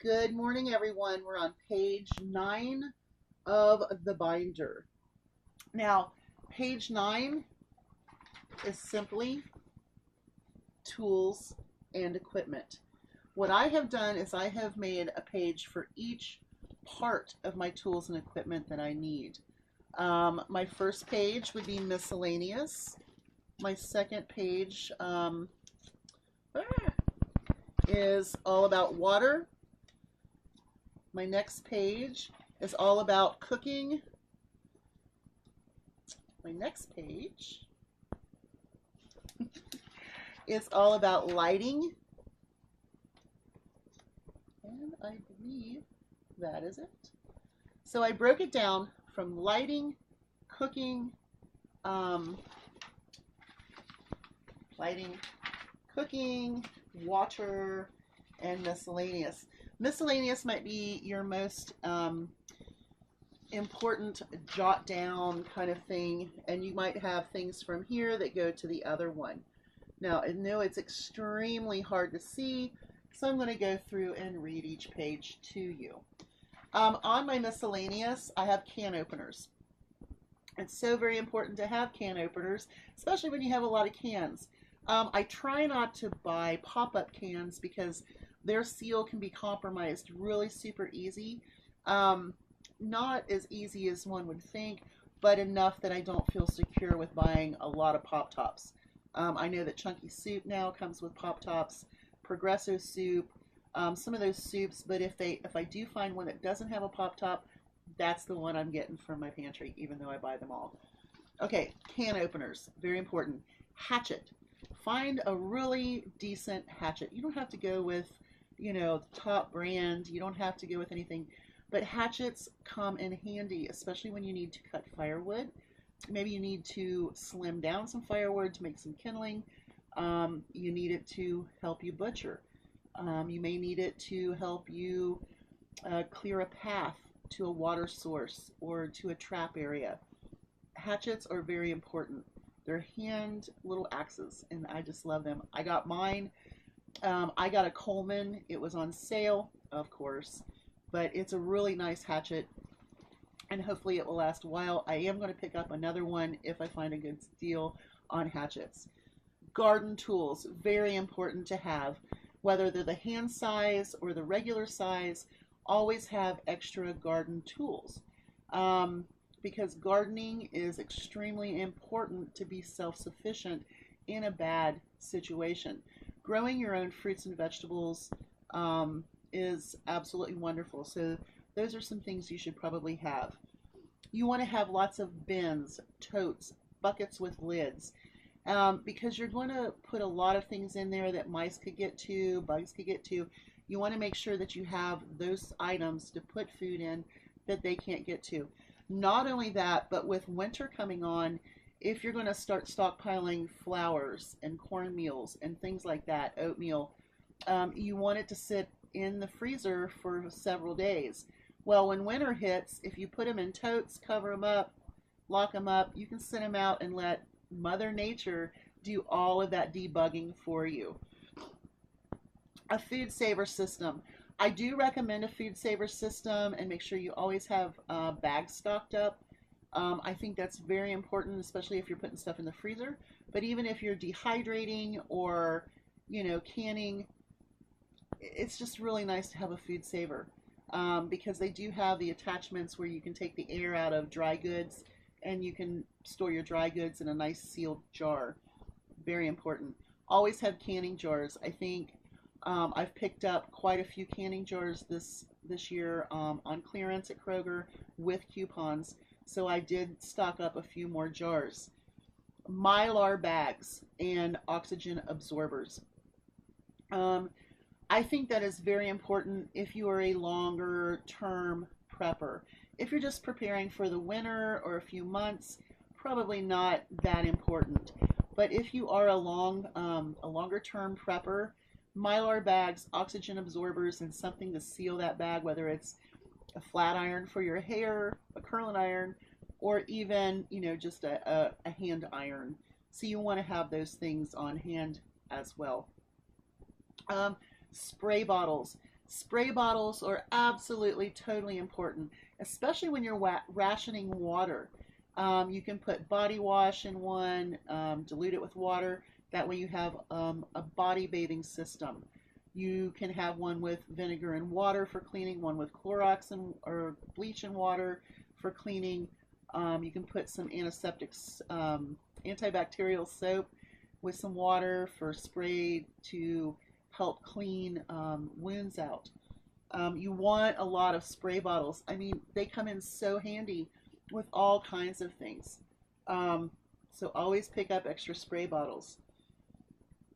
Good morning, everyone. We're on page 9 of the binder. Now, page 9 is simply tools and equipment. What I have done is I have made a page for each part of my tools and equipment that I need. My first page would be miscellaneous. My second page is all about water. My next page is all about cooking. My next page is all about lighting. And I believe that is it. So I broke it down from lighting, cooking, water, and miscellaneous. Miscellaneous might be your most important jot down kind of thing, and you might have things from here that go to the other one. Now, I know it's extremely hard to see, so I'm going to go through and read each page to you. On my miscellaneous, I have can openers. It's so very important to have can openers, especially when you have a lot of cans. I try not to buy pop-up cans because their seal can be compromised really super easy. Not as easy as one would think, but enough that I don't feel secure with buying a lot of pop tops. I know that Chunky Soup now comes with pop tops, Progresso Soup, some of those soups, but if I do find one that doesn't have a pop top, that's the one I'm getting from my pantry, even though I buy them all. Okay, can openers, very important. Hatchet. Find a really decent hatchet. You don't have to go with, the top brand. You don't have to go with anything. But hatchets come in handy, especially when you need to cut firewood. Maybe you need to slim down some firewood to make some kindling. You need it to help you butcher. You may need it to help you clear a path to a water source or to a trap area. Hatchets are very important. They're hand little axes, and I just love them. I got mine. I got a Coleman. It was on sale, of course, but it's a really nice hatchet, and hopefully it will last a while. I am going to pick up another one if I find a good deal on hatchets. Garden tools, very important to have. Whether they're the hand size or the regular size, always have extra garden tools. Because gardening is extremely important to be self-sufficient in a bad situation. Growing your own fruits and vegetables is absolutely wonderful. So those are some things you should probably have. You want to have lots of bins, totes, buckets with lids, because you're going to put a lot of things in there that mice could get to, bugs could get to. You want to make sure that you have those items to put food in that they can't get to. Not only that, but with winter coming on, if you're going to start stockpiling flours and cornmeals and things like that, oatmeal, you want it to sit in the freezer for several days. Well, when winter hits, if you put them in totes, cover them up, lock them up, you can send them out and let Mother Nature do all of that debugging for you. A food saver system. I do recommend a food saver system, and make sure you always have bags stocked up. I think that's very important, especially if you're putting stuff in the freezer. But even if you're dehydrating or, canning, it's just really nice to have a food saver because they do have the attachments where you can take the air out of dry goods and you can store your dry goods in a nice sealed jar. Very important. Always have canning jars. I think I've picked up quite a few canning jars this year on clearance at Kroger with coupons, so I did stock up a few more jars. Mylar bags and oxygen absorbers. I think that is very important if you are a longer term prepper. If you're just preparing for the winter or a few months, probably not that important. But if you are a longer term prepper, Mylar bags, oxygen absorbers, and something to seal that bag, whether it's a flat iron for your hair, a curling iron, or even, just a hand iron. So you want to have those things on hand as well. Spray bottles. Spray bottles are absolutely totally important, especially when you're rationing water. You can put body wash in one, dilute it with water. That way you have a body bathing system. You can have one with vinegar and water for cleaning, one with Clorox and, or bleach and water for cleaning. You can put some antiseptic, antibacterial soap with some water for spray to help clean wounds out. You want a lot of spray bottles. I mean, they come in so handy with all kinds of things. So always pick up extra spray bottles.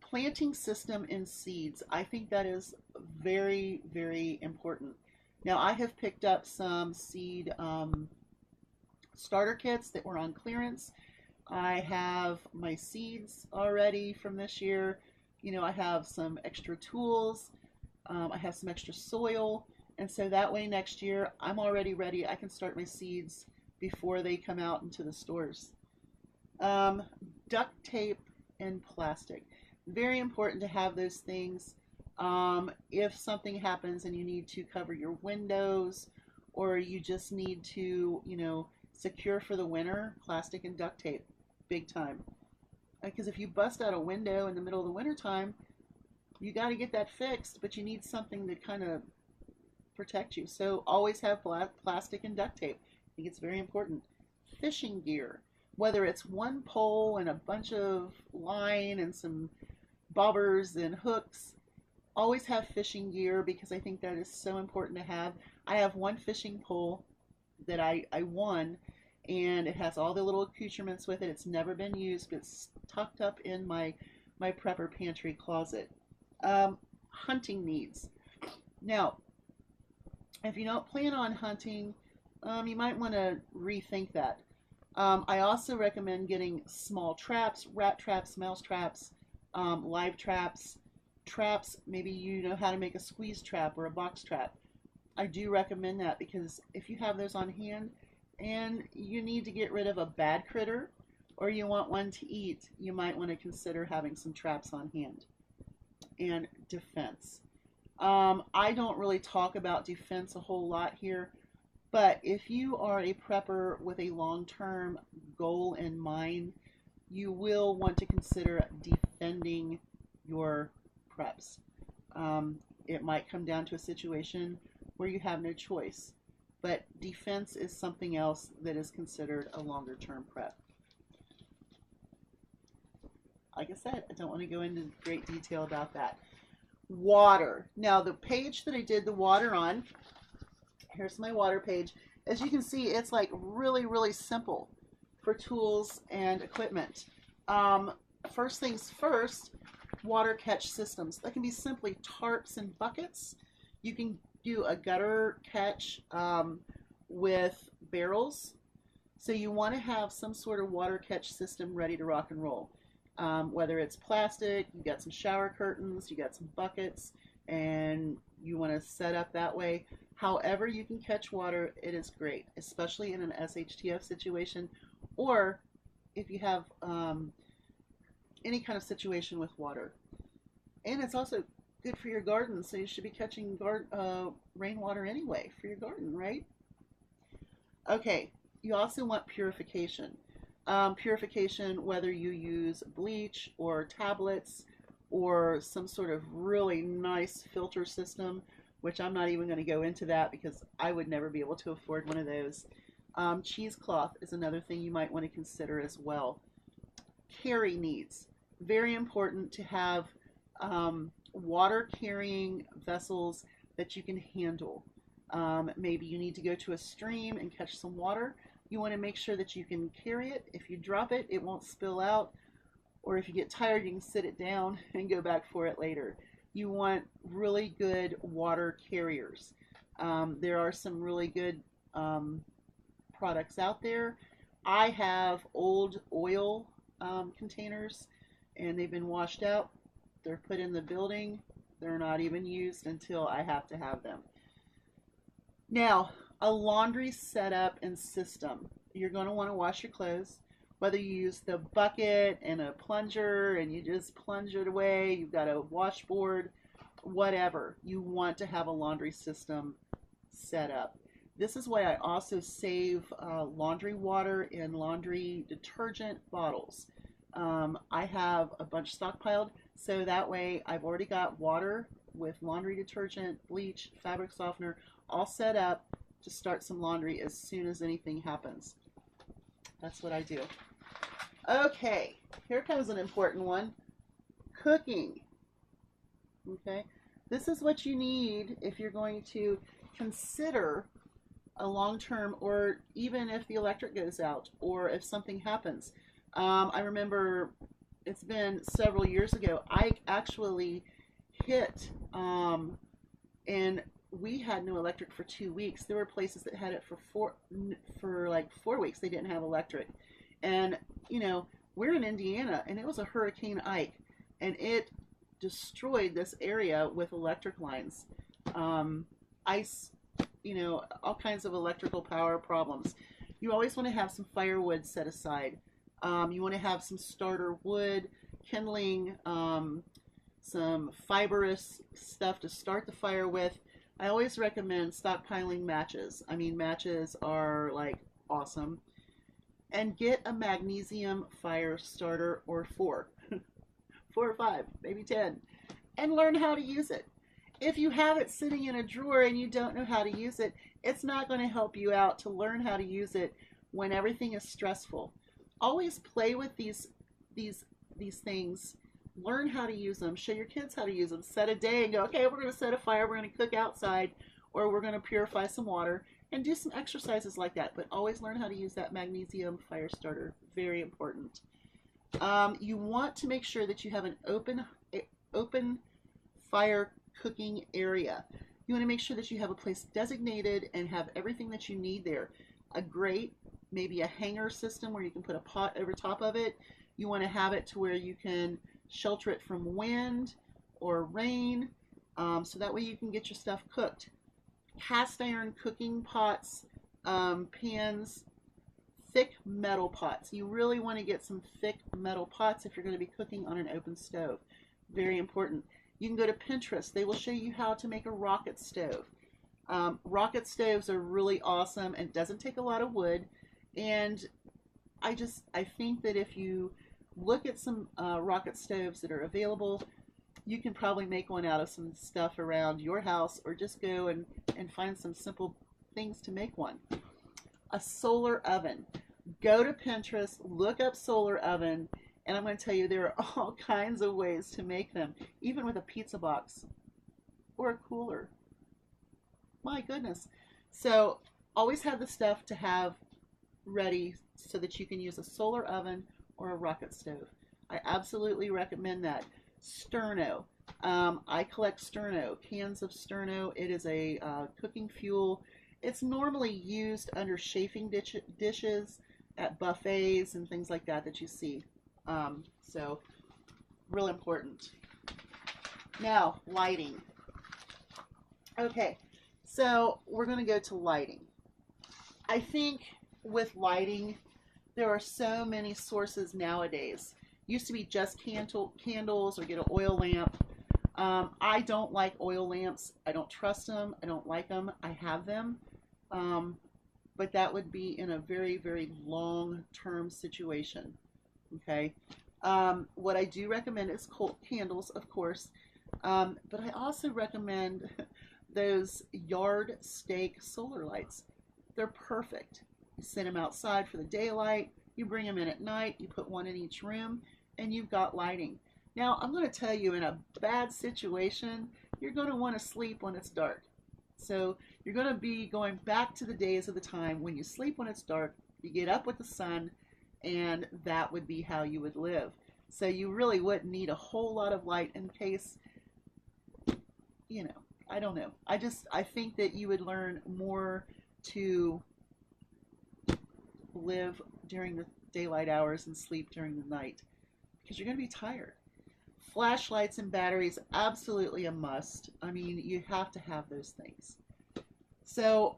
Planting system in seeds. I think that is very, very important. Now, I have picked up some seed starter kits that were on clearance. I have my seeds already from this year. You know, I have some extra tools. I have some extra soil. And so that way next year, I'm already ready. I can start my seeds before they come out into the stores. Duct tape and plastic. Very important to have those things. If something happens and you need to cover your windows, or you just need to, you know, secure for the winter, plastic and duct tape, big time. Because if you bust out a window in the middle of the winter time, you got to get that fixed, but you need something to kind of protect you. So always have plastic and duct tape. I think it's very important. Fishing gear, whether it's one pole and a bunch of line and some bobbers and hooks, always have fishing gear, because I think that is so important to have. I have one fishing pole that I won, and it has all the little accoutrements with it. It's never been used, but it's tucked up in my prepper pantry closet. Hunting needs. Now, if you don't plan on hunting, you might want to rethink that. I also recommend getting small traps, rat traps, mouse traps, live traps, maybe you know how to make a squeeze trap or a box trap. I do recommend that, because if you have those on hand and you need to get rid of a bad critter, or you want one to eat, you might want to consider having some traps on hand. And defense. I don't really talk about defense a whole lot here, but if you are a prepper with a long-term goal in mind, you will want to consider defending your preps. It might come down to a situation where you have no choice, but defense is something else that is considered a longer-term prep. Like I said, I don't want to go into great detail about that. Water. Now, the page that I did the water on, here's my water page. As you can see, it's like really, really simple for tools and equipment. First things first, water catch systems. That can be simply tarps and buckets. You can do a gutter catch with barrels. So you want to have some sort of water catch system ready to rock and roll. Whether it's plastic, you got some shower curtains, you got some buckets, and you want to set up that way. However you can catch water, it is great, especially in an SHTF situation, or if you have any kind of situation with water. And it's also good for your garden, so you should be catching rainwater anyway for your garden, right? Okay, you also want purification. Purification, whether you use bleach or tablets or some sort of really nice filter system, which I'm not even going to go into that because I would never be able to afford one of those. Cheesecloth is another thing you might want to consider as well. Carry needs. Very important to have water carrying vessels that you can handle. Maybe you need to go to a stream and catch some water. You want to make sure that you can carry it. If you drop it, it won't spill out. Or if you get tired, you can sit it down and go back for it later. You want really good water carriers. There are some really good products out there. I have old oil containers, and they've been washed out. They're put in the building. They're not even used until I have to have them. Now, a laundry setup and system. You're going to want to wash your clothes, whether you use the bucket and a plunger and you just plunge it away. You've got a washboard, whatever, you want to have a laundry system set up. This is why I also save laundry water in laundry detergent bottles. I have a bunch stockpiled, so that way I've already got water with laundry detergent, bleach, fabric softener, all set up to start some laundry as soon as anything happens. That's what I do. Okay, here comes an important one. Cooking. Okay, this is what you need if you're going to consider a long-term, or even if the electric goes out or if something happens. I remember it's been several years ago, I actually hit and we had no electric for 2 weeks. There were places that had it for like 4 weeks. They didn't have electric. And you know, we're in Indiana and it was a Hurricane Ike and it destroyed this area with electric lines. Ice, you know, all kinds of electrical power problems. You always want to have some firewood set aside. You want to have some starter wood, kindling, some fibrous stuff to start the fire with. I always recommend stockpiling matches. I mean, matches are like awesome. And get a magnesium fire starter, or 4 or 5, maybe 10, and learn how to use it. If you have it sitting in a drawer and you don't know how to use it, it's not going to help you out to learn how to use it when everything is stressful. Always play with these things. Learn how to use them. Show your kids how to use them. Set a day and go, okay, we're going to set a fire. We're going to cook outside, or we're going to purify some water, and do some exercises like that. But always learn how to use that magnesium fire starter. Very important. You want to make sure that you have an open fire cooking area. You want to make sure that you have a place designated and have everything that you need there. A grate, maybe a hanger system where you can put a pot over top of it. You want to have it to where you can shelter it from wind or rain, so that way you can get your stuff cooked. Cast iron cooking pots, pans, thick metal pots. You really want to get some thick metal pots if you're going to be cooking on an open stove. Very important. You can go to Pinterest. They will show you how to make a rocket stove. Rocket stoves are really awesome and doesn't take a lot of wood. And I think that if you look at some rocket stoves that are available, you can probably make one out of some stuff around your house, or just go and find some simple things to make one. A solar oven. Go to Pinterest, look up solar oven, and I'm going to tell you there are all kinds of ways to make them, even with a pizza box or a cooler. My goodness. So always have the stuff to have ready so that you can use a solar oven or a rocket stove. I absolutely recommend that. Sterno. I collect Sterno, cans of Sterno. It is a cooking fuel. It's normally used under chafing dishes at buffets and things like that you see. So, real important. Now, lighting. Okay, so we're going to go to lighting. I think with lighting, there are so many sources nowadays. Used to be just candles, or get an oil lamp. I don't like oil lamps. I don't trust them. I don't like them. I have them. But that would be in a very, very long-term situation. Okay. What I do recommend is candles, of course. But I also recommend those yard stake solar lights. They're perfect. You set them outside for the daylight. You bring them in at night. You put one in each room, and you've got lighting. Now, I'm going to tell you, in a bad situation, you're going to want to sleep when it's dark. So you're going to be going back to the days of the time when you sleep when it's dark, you get up with the sun, and that would be how you would live. So you really wouldn't need a whole lot of light in case, you know, I don't know. I think that you would learn more to live during the daylight hours and sleep during the night, because you're going to be tired. Flashlights and batteries, absolutely a must. I mean, you have to have those things. So,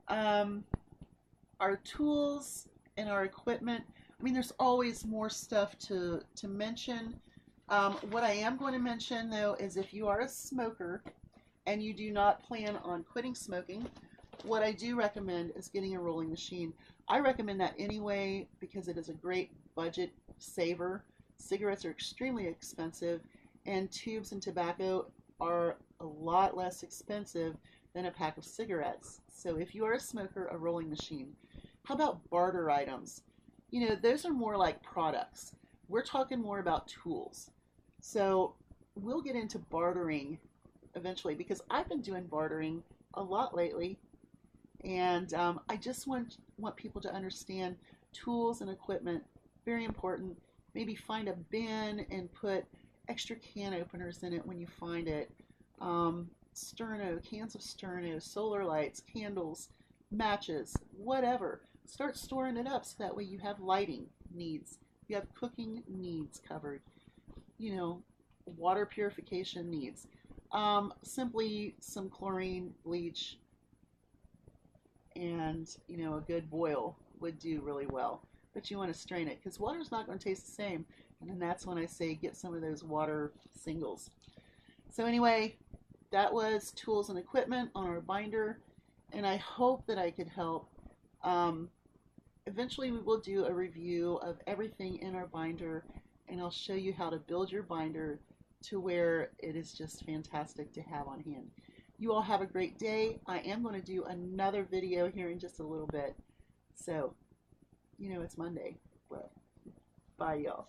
our tools and our equipment, I mean, there's always more stuff to mention. What I am going to mention though is if you are a smoker and you do not plan on quitting smoking, what I do recommend is getting a rolling machine. I recommend that anyway because it is a great budget saver. Cigarettes are extremely expensive, and tubes and tobacco are a lot less expensive than a pack of cigarettes. So if you are a smoker, a rolling machine. How about barter items? You know, those are more like products. We're talking more about tools. So we'll get into bartering eventually because I've been doing bartering a lot lately, and I just want people to understand tools and equipment, very important. Maybe find a bin and put extra can openers in it when you find it. Sterno, cans of Sterno, solar lights, candles, matches, whatever. Start storing it up so that way you have lighting needs. You have cooking needs covered. You know, water purification needs. Simply some chlorine, bleach, and a good boil would do really well. But you want to strain it because water's not going to taste the same. And then that's when I say get some of those water singles. So anyway, that was tools and equipment on our binder, and I hope that I could help. Eventually we will do a review of everything in our binder, and I'll show you how to build your binder to where it is just fantastic to have on hand. You all have a great day. I am going to do another video here in just a little bit. So, it's Monday. But bye, y'all.